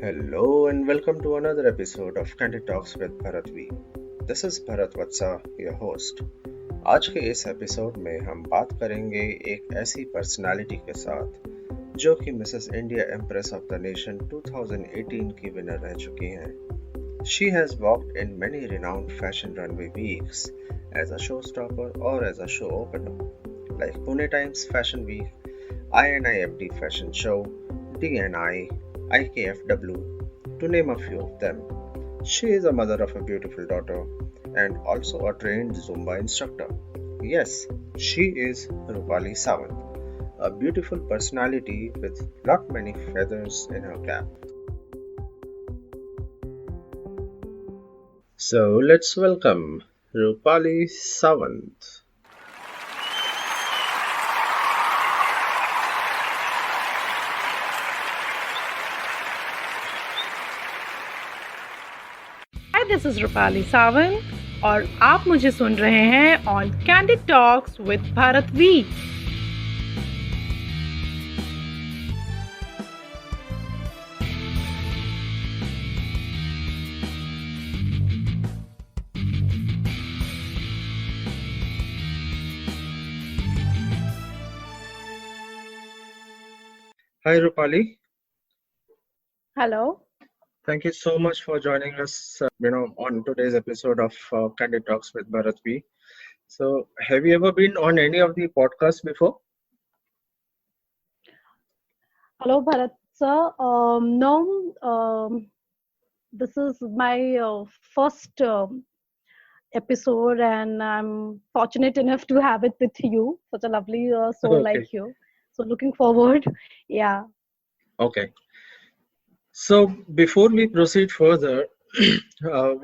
Hello and welcome to another episode of Candid Talks with Bharat V. This is Bharat Vatsa, your host. आज के इस episode में हम बात करेंगे एक ऐसी पर्सनालिटी के साथ जो कि Mrs India empress of the nation 2018 की विनर रह चुकी हैं. She has walked in many renowned fashion runway weeks as a showstopper or as a show opener, like Pune Times Fashion Week, INIFD Fashion Show, DNI, IKFW, to name a few of them. She is a mother of a beautiful daughter and also a trained Zumba instructor. Yes, she is Rupali Sawant, a beautiful personality with lot many feathers in her cap. So let's welcome Rupali Sawant. Hi this is Rupali Sawant और आप मुझे सुन रहे हैं on candid talks with Bharat V. Hi Rupali, Hello. thank you so much for joining us, on today's episode of Candid Talks with Bharat V. So, have you ever been on any of the podcasts before? Hello, Bharat sir. No, this is my first episode, and I'm fortunate enough to have it with you, such a lovely soul Okay, like you. So, looking forward. Yeah. okay. So, before we proceed further,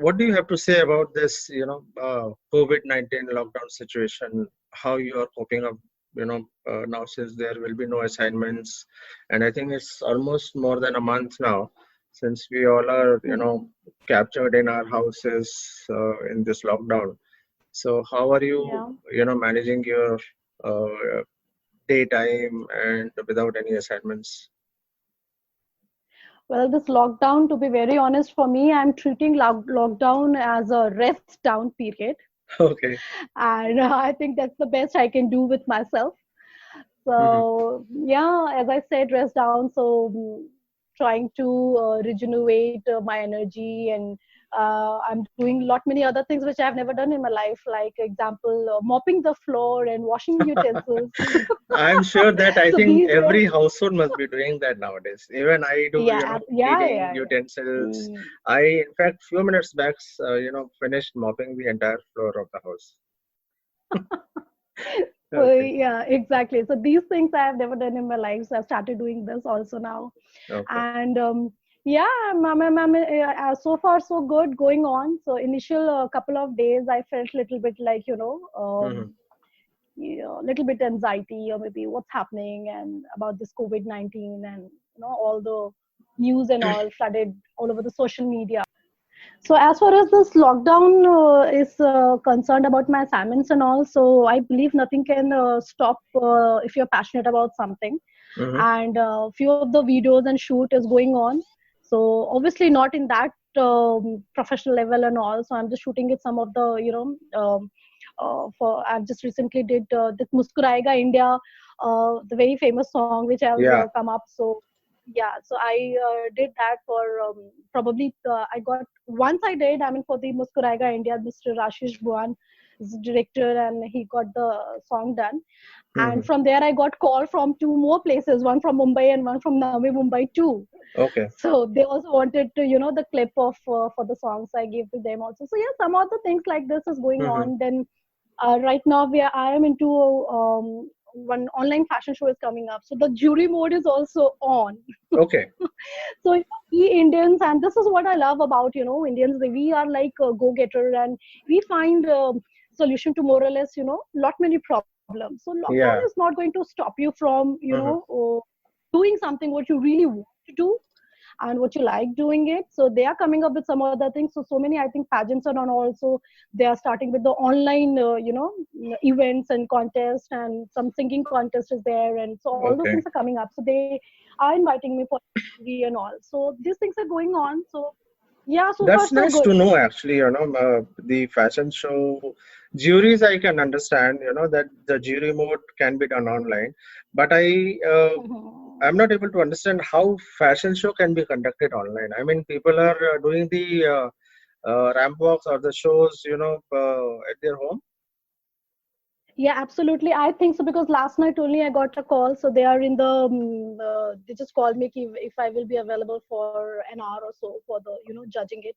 what do you have to say about this, COVID-19 lockdown situation? How you are coping up, now since there will be no assignments, and I think it's almost more than a month now since we all are, Mhm. captured in our houses in this lockdown. So, how are you, Yeah. managing your daytime and without any assignments? Well, this lockdown, to be very honest, for me, I'm treating lockdown as a rest down period. Okay. And I think that's the best I can do with myself. Hmm. So, yeah, as I said, rest down. So, trying to regenerate my energy, and I'm doing lot many other things which I've never done in my life, like example, mopping the floor and washing utensils. I'm sure that I So think these were, every household must be doing that nowadays. Even I do, yeah, yeah, cleaning yeah, yeah. utensils. I, in fact, few minutes back, finished mopping the entire floor of the house. So Okay, yeah, exactly. So these things I have never done in my life. So I started doing this also now, okay. and yeah, so far so good going on. So initial couple of days I felt little bit like Hmm. little bit anxiety or maybe what's happening and about this COVID-19 and all the news and all flooded all over the social media. So as far as this lockdown is concerned about my assignments and all, so I believe nothing can stop if you're passionate about something. Hmm. And few of the videos and shoot is going on. So obviously not in that professional level and all. So I'm just shooting it some of the for I've just recently did this Muskurayega India, the very famous song which has Yeah. come up. So yeah, so I did that for probably I got once I did, I mean, for the Muskurayega India, Mr. Rashish Bhuwan is the director, and he got the song done. Hmm. And from there I got call from two more places, one from Mumbai and one from Navi Mumbai too. Okay. So they also wanted to the clip of for the songs I gave to them also. So yeah, some other things like this is going Hmm. on. Then right now I am into one online fashion show is coming up, so the jury mode is also on. Okay. So we Indians, and this is what I love about Indians. We are like a go-getter, and we find solution to more or less lot many problems. So lockdown is Yeah. not going to stop you from Hmm. doing something what you really want to do. and what you like doing it. So they are coming up with some other things. So many, I think, pageants are on also. They are starting with the online, events and contests, and some singing contest is there, and so all those Okay. things are coming up. So they are inviting me for TV and all. So these things are going on. So yeah, so far That's so nice to good. know, actually. The fashion show juries, I can understand, that the jury mode can be done online. But I'm not able to understand how fashion show can be conducted online. I mean, people are doing the ramp walks or the shows, at their home. Yeah, absolutely. I think so because last night only I got a call. So they are in the, they just called me if I will be available for an hour or so for the, judging it.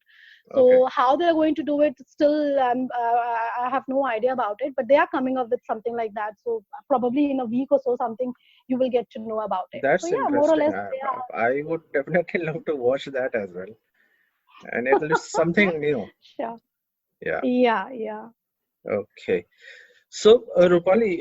Okay. So how they're going to do it, still, I have no idea about it. But they are coming up with something like that. So probably in a week or so, something you will get to know about it. So That's yeah, more or interesting. less they I would definitely love to watch that as well. And it is are. something new. Sure. Yeah. Yeah, yeah. Okay. So, Rupali,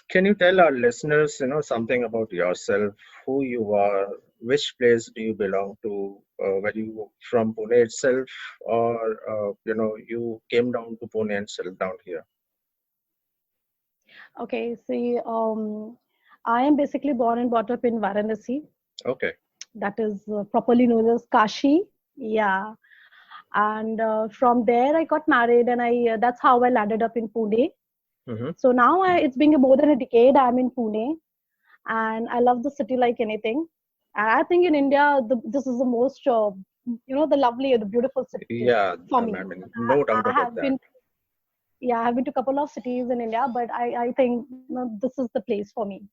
can you tell our listeners, something about yourself, who you are, which place do you belong to, were you from Pune itself, or you came down to Pune and settled down here? Okay. See, I am basically born and brought up in Varanasi. Okay. That is properly known as Kashi. Yeah. And from there, I got married, and I that's how I landed up in Pune. Mm-hmm. So now it's been more than a decade I'm in Pune, and I love the city like anything. And I think in India, this is the most, the lovely, the beautiful city Yeah, for I me. mean, no doubt I about have that. been, yeah, I have been to a couple of cities in India, but I think this is the place for me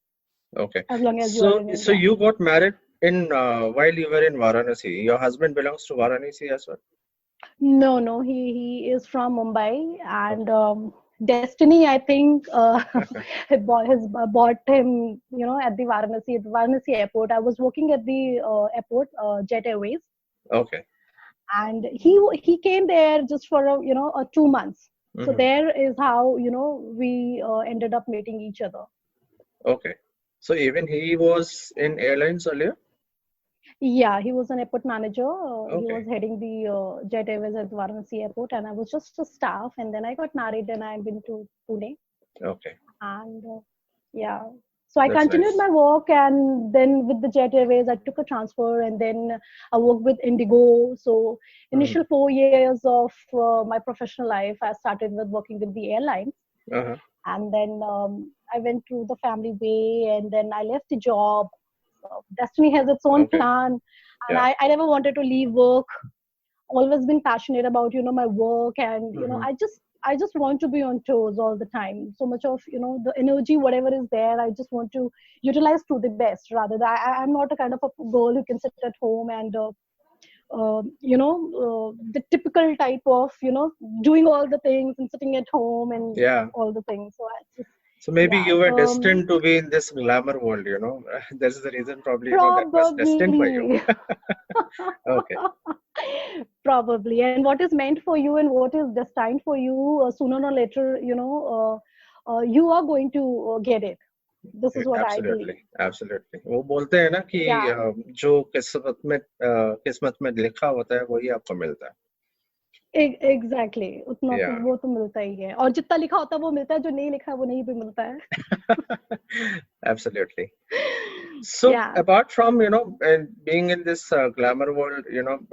Okay. as long as you are So, in so India. you got married in while you were in Varanasi. Your husband belongs to Varanasi as well? No, no, he is from Mumbai, Okay. and Destiny, I think, has bought him, at the Varanasi airport. I was working at the airport, Jet Airways, Okay. and he came there just for 2 months. So Mm-hmm. there is how we ended up meeting each other. Okay. So even he was in airlines earlier? Yeah, he was an airport manager. He Okay. was heading the Jet Airways at Varanasi airport, and I was just a staff. And then I got married, and I've been to Pune. Okay. And yeah, so I That's continued nice. my work, and then with the Jet Airways I took a transfer, and then I worked with Indigo. So Mm-hmm. initial 4 years of my professional life I started with working with the airlines, Uh-huh. and then I went through the family way, and then I left the job. So destiny has its own Okay. plan, and Yeah. I never wanted to leave work. Always been passionate about my work, and Mm-hmm. I just want to be on toes all the time. So much of the energy, whatever is there, I just want to utilize to the best. Rather than I'm not a kind of a girl who can sit at home and the typical type of doing all the things and sitting at home and Yeah. all the things. So I just, So maybe yeah, you were so destined to be in this glamour world. That's the reason probably, that was destined for you. probably. Okay. Probably. And what is meant for you and what is destined for you, sooner or later, you are going to get it. This is what I Absolutely. believe. Absolutely. वो बोलते हैं ना कि Yeah, जो किस्मत में लिखा होता है वही आपको मिलता है. एग्जैक्टली उतना तो Yeah. वो तो मिलता ही है और जितना लिखा होता है वो मिलता है जो नहीं लिखा है वो नहीं भी मिलता है. Absolutely. So Yeah. apart from and being in this glamour world,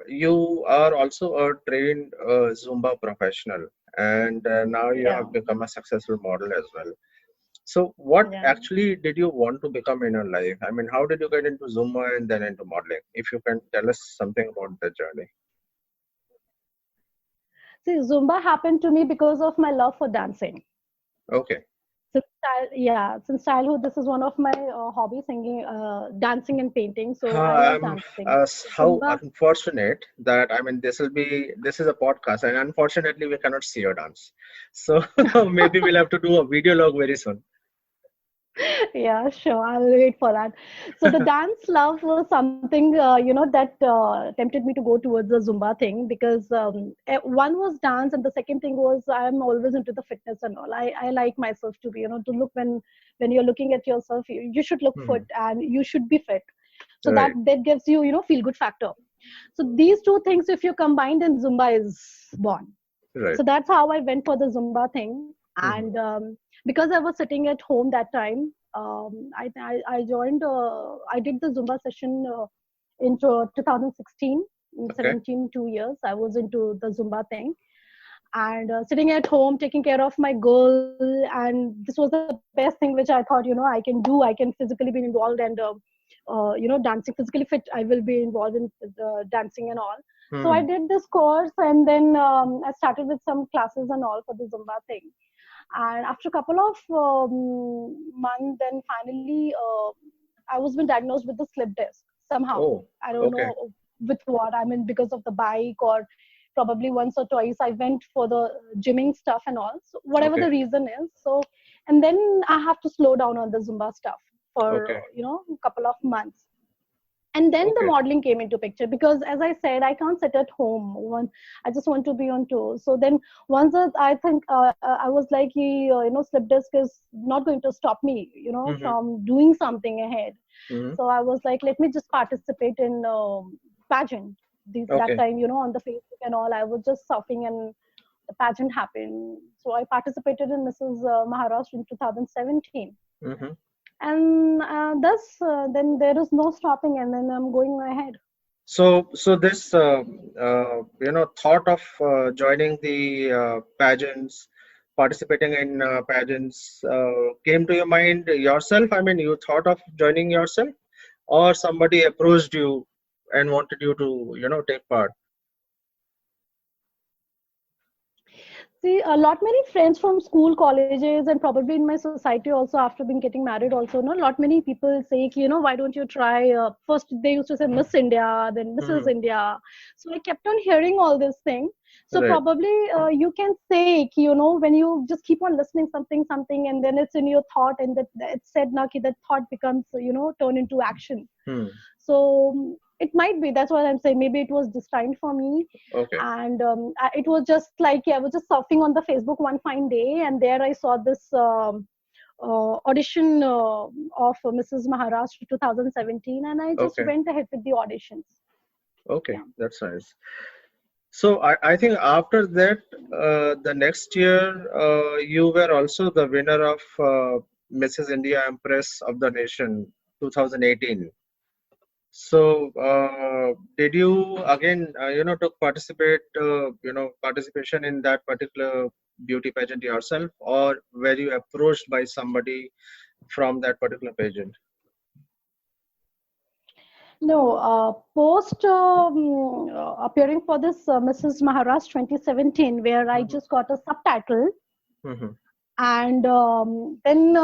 you are also a trained Zumba professional, and now you Yeah. have become a successful model as well. So what Yeah. actually did you want to become in your life? I mean, how did you get into Zumba and then into modeling? If you can tell us something about the journey. See, Zumba happened to me because of my love for dancing. Okay. Since childhood, this is one of my hobbies: singing, dancing, and painting. So I love I'm dancing. how Zumba. unfortunate that I mean this is a podcast and unfortunately we cannot see your dance. So maybe we'll have to do a video log very soon. Yeah, sure. I'll wait for that. So the dance love was something, that tempted me to go towards the Zumba thing because one was dance, and the second thing was I'm always into the fitness and all. I like myself to be, to look when you're looking at yourself, you should look fit Mhm. and you should be fit. So that Right. gives you, feel good factor. So these two things, if you combine, then Zumba is born. Right. So that's how I went for the Zumba thing. Mhm. And because I was sitting at home that time, I joined, I did the Zumba session in 2016, in Okay. 17, 2 years. I was into the Zumba thing. And sitting at home, taking care of my girl. And this was the best thing which I thought, I can do. I can physically be involved and, dancing, physically fit. I will be involved in dancing and all. So I Mhm. did this course, and then I started with some classes and all for the Zumba thing. And after a couple of months, then finally I was been diagnosed with the slip disc somehow. Oh, I don't okay. know with what. I mean, because of the bike, or probably once or twice I went for the gymming stuff and all. So whatever Okay. the reason is. So, and then I have to slow down on the Zumba stuff for, Okay. a couple of months. And then the Okay. modeling came into picture, because as I said, I can't sit at home. I just want to be on tour. So then once I think I was like, slip disc is not going to stop me, Mhm. from doing something ahead. Mhm. So I was like, let me just participate in pageant. That Okay. time, on the Facebook and all, I was just surfing, and the pageant happened. So I participated in Mrs. Maharashtra in 2017. Mhm. And thus, then there is no stopping, and then I'm going ahead. So this thought of joining the pageants, participating in pageants, came to your mind yourself? I mean, you thought of joining yourself, or somebody approached you and wanted you to take part? See, a lot many friends from school, colleges, and probably in my society also, after being getting married also, a lot many people say, why don't you try? First, they used to say Miss India, then Mrs. Hmm. India. So I kept on hearing all this thing. So Right. probably you can say, when you just keep on listening something, and then it's in your thought, and that it's said now, that thought becomes, turn into action. Hmm. So it might be, that's what I'm saying, maybe it was destined for me. Okay. And it was just like, I was just surfing on the Facebook one fine day, and there I saw this audition of Mrs. Maharashtra 2017, and I just Okay. went ahead with the auditions. Okay. Yeah. That's nice. So I think after that, the next year, you were also the winner of Mrs. India Empress of the Nation 2018. So did you again, took participation in that particular beauty pageant yourself, or were you approached by somebody from that particular pageant? No, post appearing for this Mrs. Maharashtra 2017, where I Hmm. just got a subtitle. Hmm. And then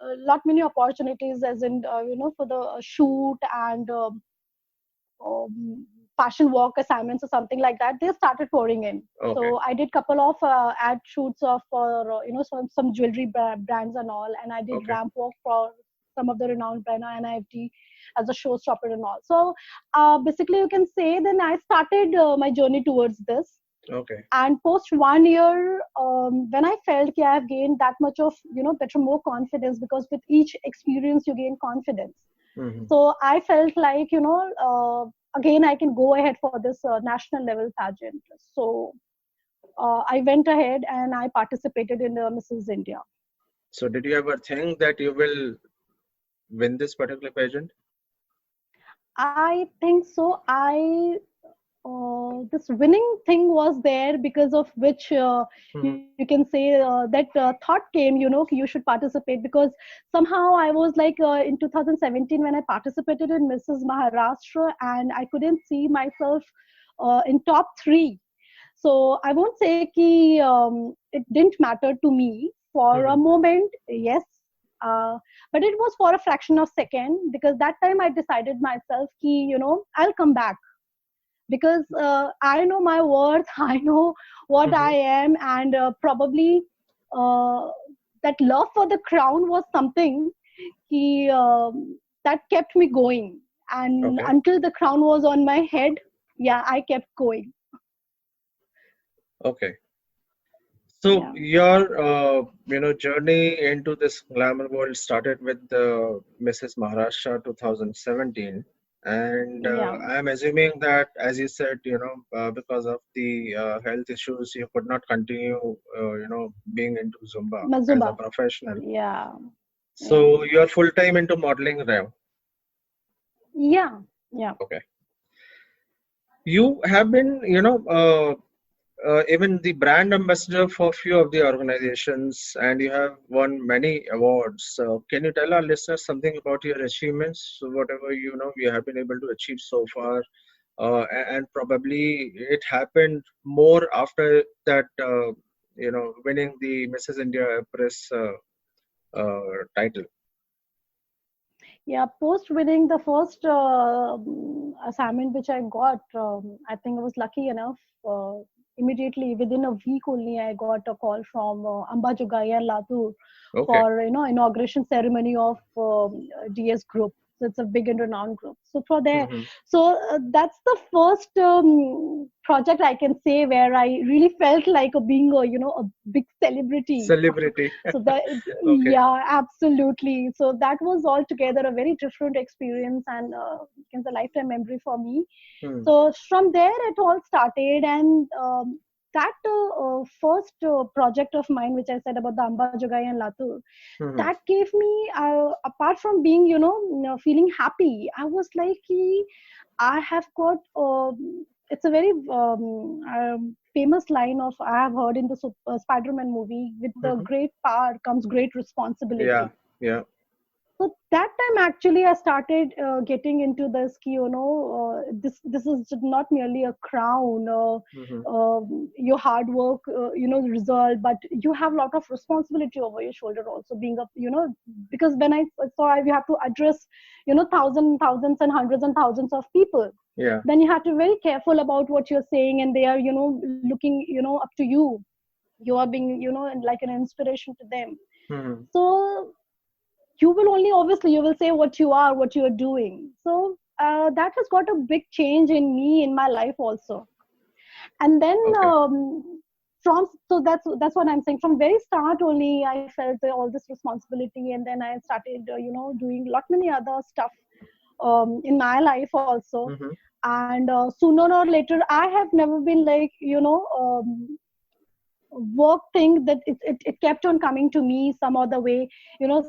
a lot many opportunities, as in for the shoot and um, fashion walk assignments or something like that, they started pouring in. Okay. So I did couple of ad shoots of for some jewelry brands and all, and I did Okay. ramp walk for some of the renowned brand NIFT as a showstopper and all. So basically you can say, then I started my journey towards this. Okay. And post 1 year, when I felt I have gained that much of better, more confidence, because with each experience you gain confidence. Hmm. So I felt like again I can go ahead for this national level pageant. So I went ahead and I participated in the Mrs. India. So did you ever think that you will win this particular pageant? I think so. This winning thing was there, because of which Hmm. you can say that thought came, you should participate, because somehow I was like, in 2017 when I participated in Mrs. Maharashtra, and I couldn't see myself in top three. So I won't say ki, it didn't matter to me for a Hmm. moment, yes. Uh, but it was for a fraction of second, because that time I decided myself ki, I'll come back, because I know my worth, I know what I Hmm. am, and probably uh, that love for the crown was something that kept me going. And Okay. until the crown was on my head, yeah, I kept going. Okay. So Yeah. your journey into this glamour world started with Mrs. Maharashtra 2017, and Yeah. I'm assuming that, as you said, because of the health issues, you could not continue, being into Zumba as a Mazumba. professional. Yeah. Yeah. So you are full time into modeling now. Yeah. Yeah. Okay. You have been, even the brand ambassador for few of the organizations, and you have won many awards. So can you tell our listeners something about your achievements, so whatever you have been able to achieve so far? And probably it happened more after that, winning the Mrs. India Press title. Yeah, post winning the first assignment which I got, I think I was lucky enough. Uh, Immediately within a week only, I got a call from Amba Jogai and Latur Okay. for inauguration ceremony of DS Group. So it's a big and renowned group. So for there, Hmm. so that's the first project I can say where I really felt like being a big celebrity. Celebrity. So that, Okay. yeah, absolutely. So that was altogether a very different experience and can say lifetime memory for me. Hmm. So from there it all started, and that first project of mine, which I said about the Amba Jogai and Latur, Hmm. that gave me, apart from being, feeling happy, I was like, I have got. It's a very famous line of I have heard in the Spider-Man movie. With the Hmm. great power comes great Yeah. responsibility. Yeah. So that time actually I started getting into this this is not merely a crown, Hmm. your hard work, the result, but you have a lot of responsibility over your shoulder also, being a, because when I saw you have to address, thousands and hundreds and thousands of people, Yeah. then you have to be very careful about what you're saying, and they are, looking, up to you. You are being, like an inspiration to them. Hmm. So you will only, obviously you will say what you are, what you are doing. So that has got a big change in me, in my life also. And then Okay. from so that's what I'm saying, from very start only I felt all this responsibility, and then I started doing lot many other stuff in my life also. Hmm. And sooner or later I have never been like, work thing, that it kept on coming to me some other way.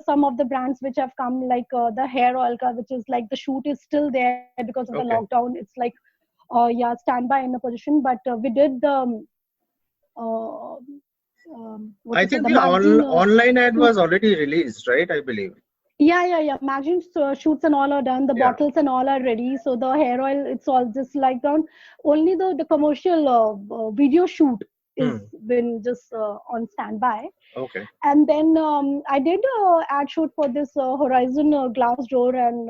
Some of the brands which have come, like the hair oil which is like the shoot is still there because of the Okay. lockdown. It's like yeah, standby in a position, but we did the uh, what I to say, think the the magazine online ad shoot. was already released, right? I believe. Yeah, magazine shoots and all are done, the Yeah. bottles and all are ready. So the hair oil, it's all just like done. Only the commercial video shoot is Hmm. been just on standby. Okay. And then I did ad shoot for this Horizon glass door and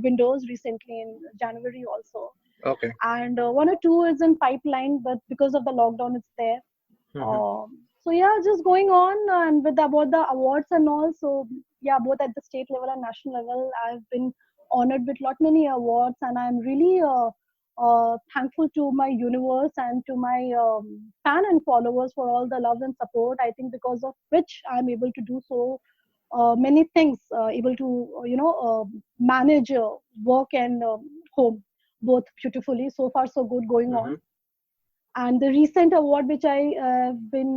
windows recently in January also. Okay. And one or two is in pipeline, but because of the lockdown it's there. Hmm. So yeah, just going on, and with about the awards and all. So yeah, both at the state level and national level, I've been honored with lot many awards, and I'm really thankful to my universe and to my fan and followers for all the love and support. I think because of which I'm able to do so many things, able to manage work and home both beautifully. So far, so good going Hmm. on. And the recent award which I have been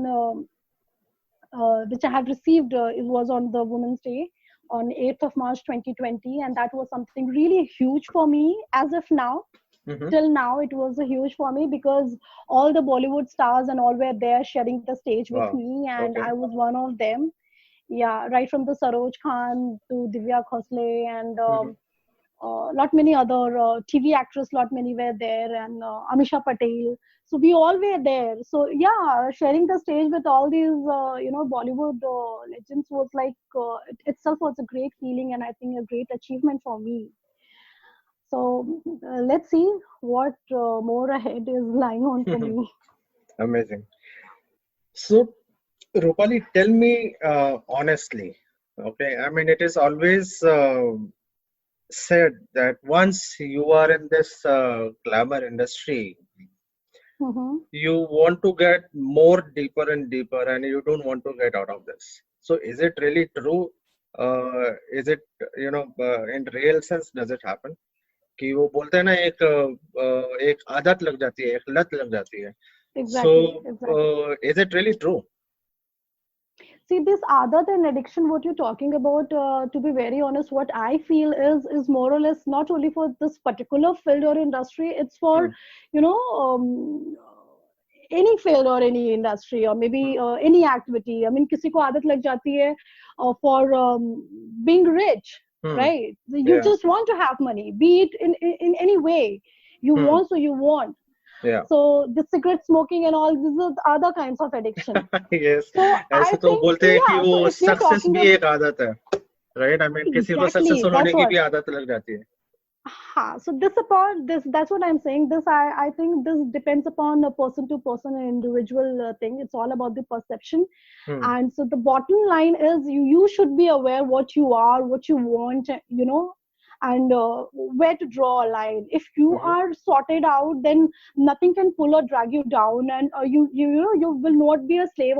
which I have received, it was on the Women's Day on 8th of March 2020, and that was something really huge for me as of now. Hmm. Till now, it was a huge for me because all the Bollywood stars and all were there sharing the stage with Wow. me, and Okay. I was one of them. Yeah, right from the Saroj Khan to Divya Khosle and Hmm. lot many other TV actors, lot many were there, and Amisha Patel. So we all were there. So yeah, sharing the stage with all these Bollywood legends was like it itself was a great feeling, and I think a great achievement for me. So let's see what more ahead is lying on for me. Amazing. So, Rupali, tell me honestly, okay? I mean, it is always said that once you are in this glamour industry, you want to get more deeper and deeper, and you don't want to get out of this. So is it really true? Is it, in real sense, does it happen? कि वो बोलते हैं ना, एक आदत लग जाती है, एक लत लग जाती है. So Exactly. is it really true? See, this adat and addiction, what you're talking about, to be very honest, what I feel is more or less not only for this particular field or industry, it's for, you know, any field or any industry, or maybe any activity. I mean, किसी को आदत लग जाती है for being rich, right? You just want to have money, be it in any way. You want, so you want. Yeah. So the cigarette smoking and all, these are other kinds of addiction. Yes. So ऐसे तो बोलते हैं कि वो success भी एक आदत है, right? I mean, किसी को सक्सेसफुल होने की भी आदत लग जाती है. So that's what I'm saying. I think this depends upon a person to person, an individual thing. It's all about the perception. And so the bottom line is you should be aware what you are, what you want, and where to draw a line. If you are sorted out, then nothing can pull or drag you down, and you will not be a slave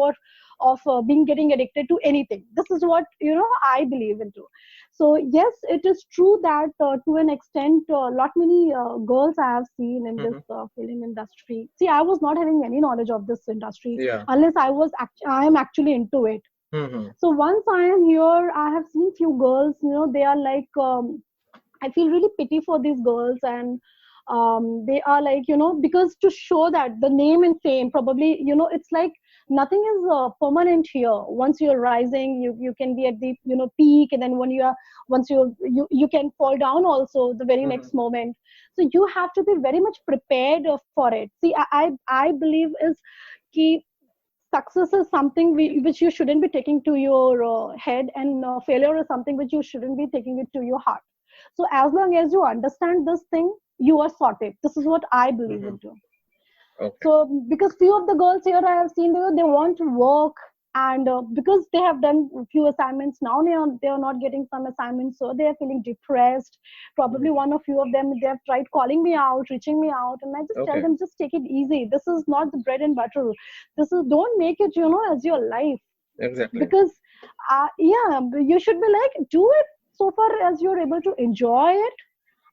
of getting addicted to anything. This is what I believe into. So yes, it is true that to an extent, lot many girls I have seen in this film industry. See, I was not having any knowledge of this industry unless I am actually into it. So once I am here, I have seen few girls. They are like. I feel really pity for these girls, and they are like, because to show that the name and fame, probably, it's like nothing is permanent here. Once you're rising, you can be at the peak, and then once you can fall down also the very next moment. So you have to be very much prepared for it. See, I believe is ki success is something which you shouldn't be taking to your head, and failure is something which you shouldn't be taking it to your heart. So as long as you understand this thing, you are sorted. This is what I believe into. Okay. So because few of the girls here I have seen, they want to work, and because they have done a few assignments, now they are not getting some assignments, so they are feeling depressed. Probably one or few of them, they have tried calling me out, reaching me out, and I just tell them, just take it easy. This is not the bread and butter. Don't make it as your life. Exactly. Because you should be like, do it so far as you're able to enjoy it,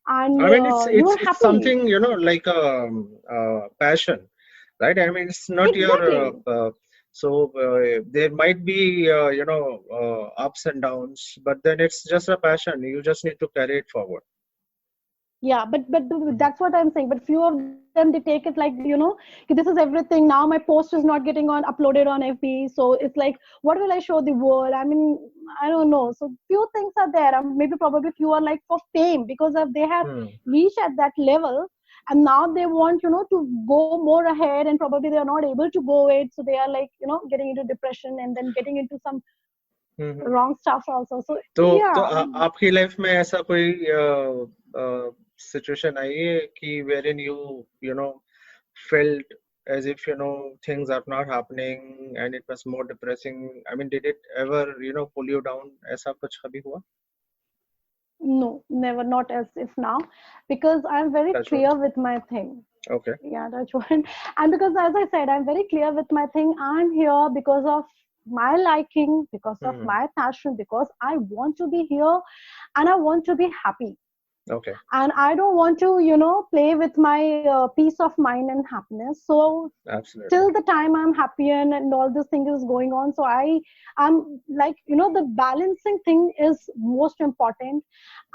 and I mean, you're happy. It's something like a passion, right? I mean, it's not exactly. your there might be ups and downs, but then it's just a passion. You just need to carry it forward. Yeah, but that's what I'm saying. But few of them, they take it like, this is everything. Now my post is not getting uploaded on FB. So it's like, what will I show the world? I mean, I don't know. So few things are there. Maybe probably few are like for fame, because they have reached at that level. And now they want, to go more ahead, and probably they are not able to go it. So they are like, getting into depression, and then getting into some wrong stuff also. So yeah. तो आपकी life में ऐसा कोई situation आई है कि wherein you felt as if things are not happening and it was more depressing? I mean, did it ever pull you down? ऐसा कुछ कभी हुआ? No, never, not as if now, because I'm very clear with my thing. Okay. Yeah, that's one. And because, as I said, I'm very clear with my thing. I'm here because of my liking, because of my passion, because I want to be here, and I want to be happy. Okay. And I don't want to, play with my peace of mind and happiness. So absolutely, till the time I'm happy and all this thing is going on. So I'm like, the balancing thing is most important.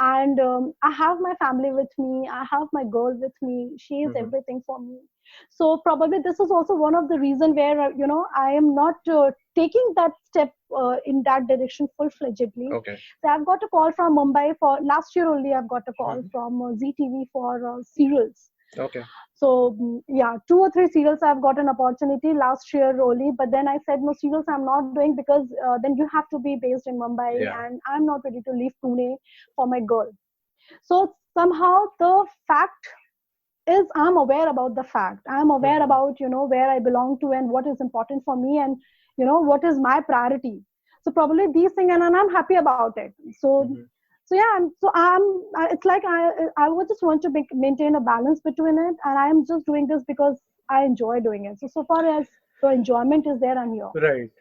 And I have my family with me. I have my girl with me. She is everything for me. So probably this is also one of the reason where, I am not taking that step in that direction full-fledgedly. Okay. So I've got a call from Mumbai for last year only. I've got a call from ZTV for serials. Okay. So yeah, 2 or 3 serials I've got an opportunity last year only. But then I said, no, serials I'm not doing, because then you have to be based in Mumbai, and I'm not ready to leave Pune for my girl. So somehow the fact is, I'm aware about the fact. I'm aware about, where I belong to and what is important for me, and, what is my priority. So probably these things, and I'm happy about it. So, so yeah, it's like I would just want to maintain a balance between it. And I'm just doing this because I enjoy doing it. So far as the enjoyment is there, I'm here. Right.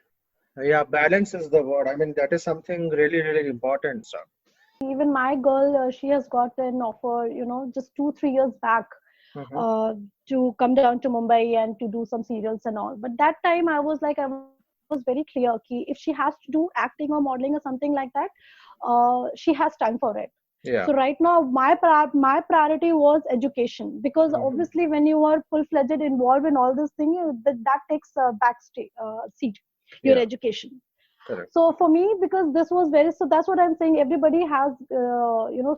Yeah, balance is the word. I mean, that is something really, really important, sir. Even my girl, she has got an offer, just 2-3 years back, Mm-hmm. uh, to come down to Mumbai and to do some serials and all. But that time I was like, I was very clear ki if she has to do acting or modeling or something like that, she has time for it. So Yeah. right now, my priority was education, because Mm-hmm. obviously when you are full-fledged involved in all this thing, that takes a backstage seat, your Yeah. education. Correct. So for me, because this was very, so that's what I'm saying, everybody has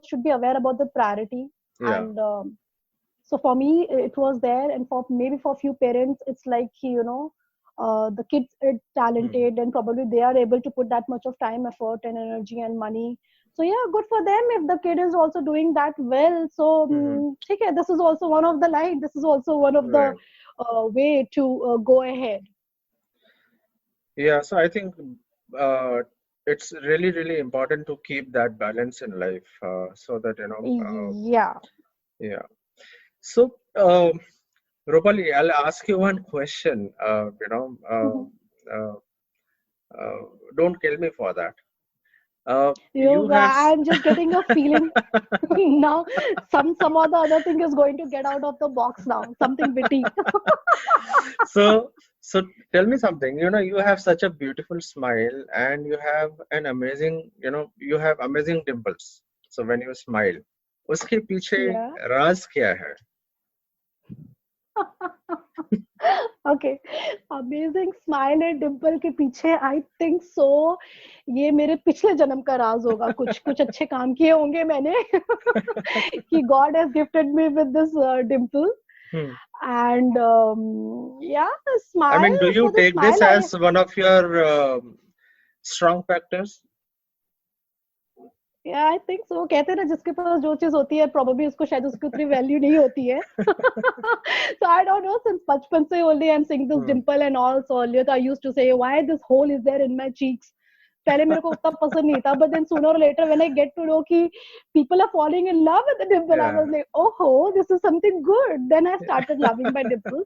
should be aware about the priority. Yeah. And so for me it was there, and for maybe for few parents it's like, the kids are Mm-hmm. talented and probably they are able to put that much of time, effort and energy and money. So yeah, good for them if the kid is also doing that well. So Mm-hmm. okay, this is also one of the line, this is also one of the Right. way to go ahead. Yeah. So I think uh, it's really, really important to keep that balance in life, so that Yeah. yeah. So, Rupali, I'll ask you one question. Uh, uh, don't kill me for that. You Yoga, have I'm just getting a feeling now. Some or the other thing is going to get out of the box now. Something witty. so so tell me something. You have such a beautiful smile, and you have an amazing, you have amazing dimples. So when you smile, उसके पीछे Yeah. राज क्या है? Okay. Amazing smile and dimple के पीछे I think so ये मेरे पिछले जन्म का राज होगा, कुछ कुछ अच्छे काम किए होंगे मैंने कि God has gifted me with this dimple. Hmm. And yeah, the I mean, smile, do you for the take this smile I as one of your strong factors? या आई थिंक सो, कहते हैं ना जिसके पास जो चीज होती है probably उसको शायद उसकी उतनी वैल्यू नहीं होती है. So I don't know, since बचपन से only I'm seeing this Hmm. dimple and all. So earlier I used to say why this hole is there in my cheeks. पहले मेरे को उतना पसंद नहीं था, but then sooner or later when I get to know कि people are falling in love with the dimple, I Yeah. was like, oh, this is something good. Then I started loving my dimple.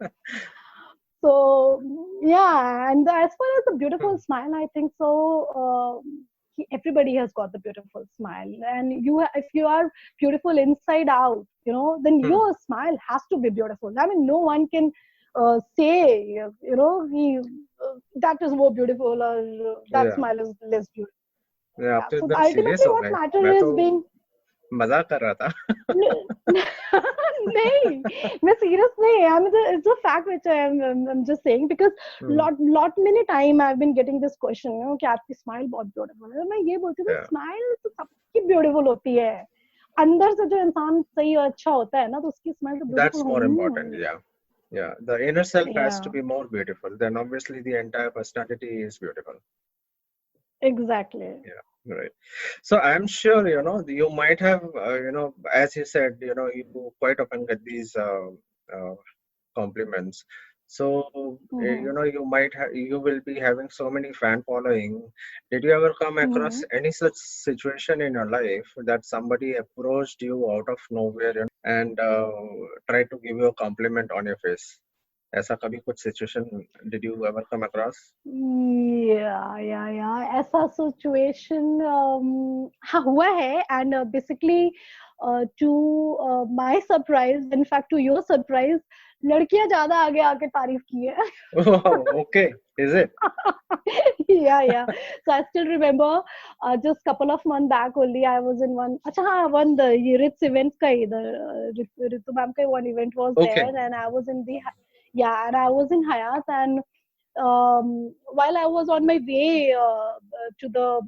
So yeah, and as far as the beautiful Hmm. smile, I think so. Everybody has got the beautiful smile, and if you are beautiful inside out, then Hmm. your smile has to be beautiful. I mean, no one can say, that is more beautiful, or that Yeah. smile is less beautiful. मैं आप Yeah. तो So एकदम serious ultimately, हो what गए. matters मैं तो is being. मजाक कर रहा था. नहीं, मैं serious नहीं. I mean, it's a fact which I'm just saying, because Hmm. lot many time I've been getting this question, कि आपकी smile बहुत beautiful है. मैं ये बोलती हूँ, Yeah. smile तो सबकी beautiful होती है. अंदर से जो इंसान सही और अच्छा होता है ना, तो उसकी smile तो beautiful That's more होनी ही important. होनी है. Yeah. Yeah. The inner self has to Yeah, be more beautiful. Then obviously the entire personality is beautiful. exactly. Yeah. Right. So I'm sure, you might have, as you said, you quite often get these uh, compliments. So, Mm-hmm. you will be having so many fan following. Did you ever come across Mm-hmm. any such situation in your life that somebody approached you out of nowhere, and tried to give you a compliment on your face? ऐसा कभी कुछ situation did you ever come across? या ऐसा situation हाँ हुआ है. And basically to my surprise, in fact to your surprise, लड़कियां ज्यादा आगे आके तारीफ की है. Oh, okay. Is it? Yeah. So I still remember, just couple of months back only I was in one. अच्छा हाँ, one the ये Ritz event का इधर रितु मैम का one event was Okay. there, and I was in the, yeah, and I was in Hyatt. And while I was on my way to the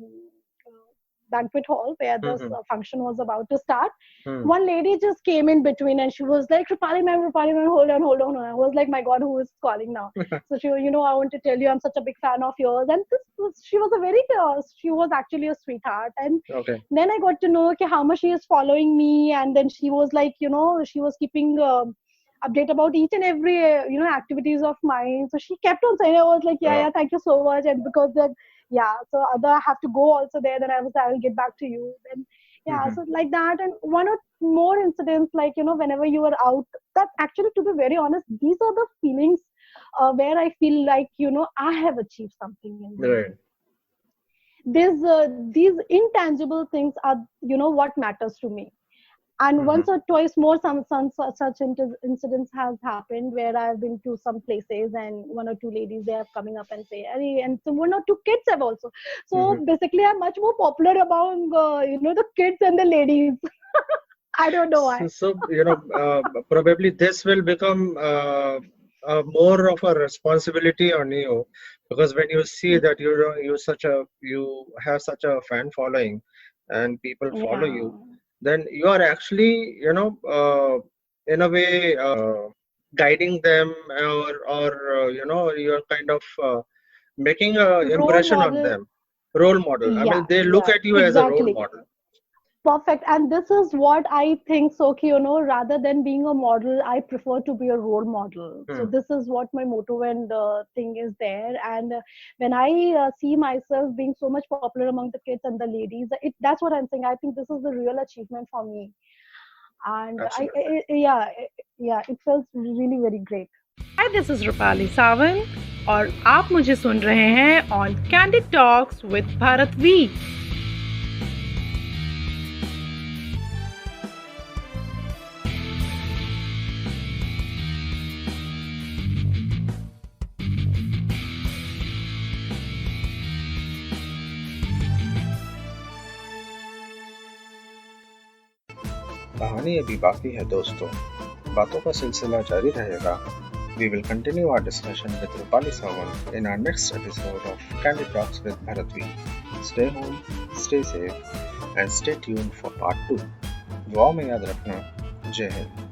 banquet hall where this Hmm. function was about to start, Hmm. one lady just came in between and she was like, Rupali ma'am, hold on. I was like, my God, who is calling now? So she, I want to tell you, I'm such a big fan of yours. And she was she was actually a sweetheart. And Okay. then I got to know how much she is following me. And then she was like, she was keeping update about each and every activities of mine. So she kept on saying, I was like, yeah, thank you so much. And because that, yeah, so other I have to go also there, then I will get back to you. Then Yeah, Mm-hmm. so like that, and one or more incidents, like, whenever you are out, that actually, to be very honest, these are the feelings where I feel like, I have achieved something in my Right. life. These intangible things are, what matters to me. And Mm-hmm. once or twice more, some such incidents has happened where I've been to some places, and one or two ladies, they have coming up and say, "Arey," and some one or two kids have also. Mm-hmm. So basically, I'm much more popular among the kids and the ladies. I don't know why. So, probably this will become more of a responsibility on you, because when you see that you have such a fan following and people follow Yeah. you, then you are actually, in a way, guiding them, or you're kind of making a Role impression on model. them, role model. I mean, Yeah, they look yeah, at you as a role exactly. model. Perfect. And this is what I think, so, rather than being a model, I prefer to be a role model. So Hmm. this is what my motto and thing is there. And when I see myself being so much popular among the kids and the ladies, that's what I'm saying. I think this is the real achievement for me. And Absolutely. yeah, yeah, it feels really very great. Hi this is Rupali Sawant और आप मुझे सुन रहे हैं on candid talks with Bharat V. कहानी अभी बाकी है दोस्तों, बातों का सिलसिला जारी रहेगा. We will continue our discussion with Rupali Sawant in our next episode of Candid Talks with Bharatvi. Stay home, stay safe, and stay tuned for part 2. दुआ में याद रखना. जय हिंद.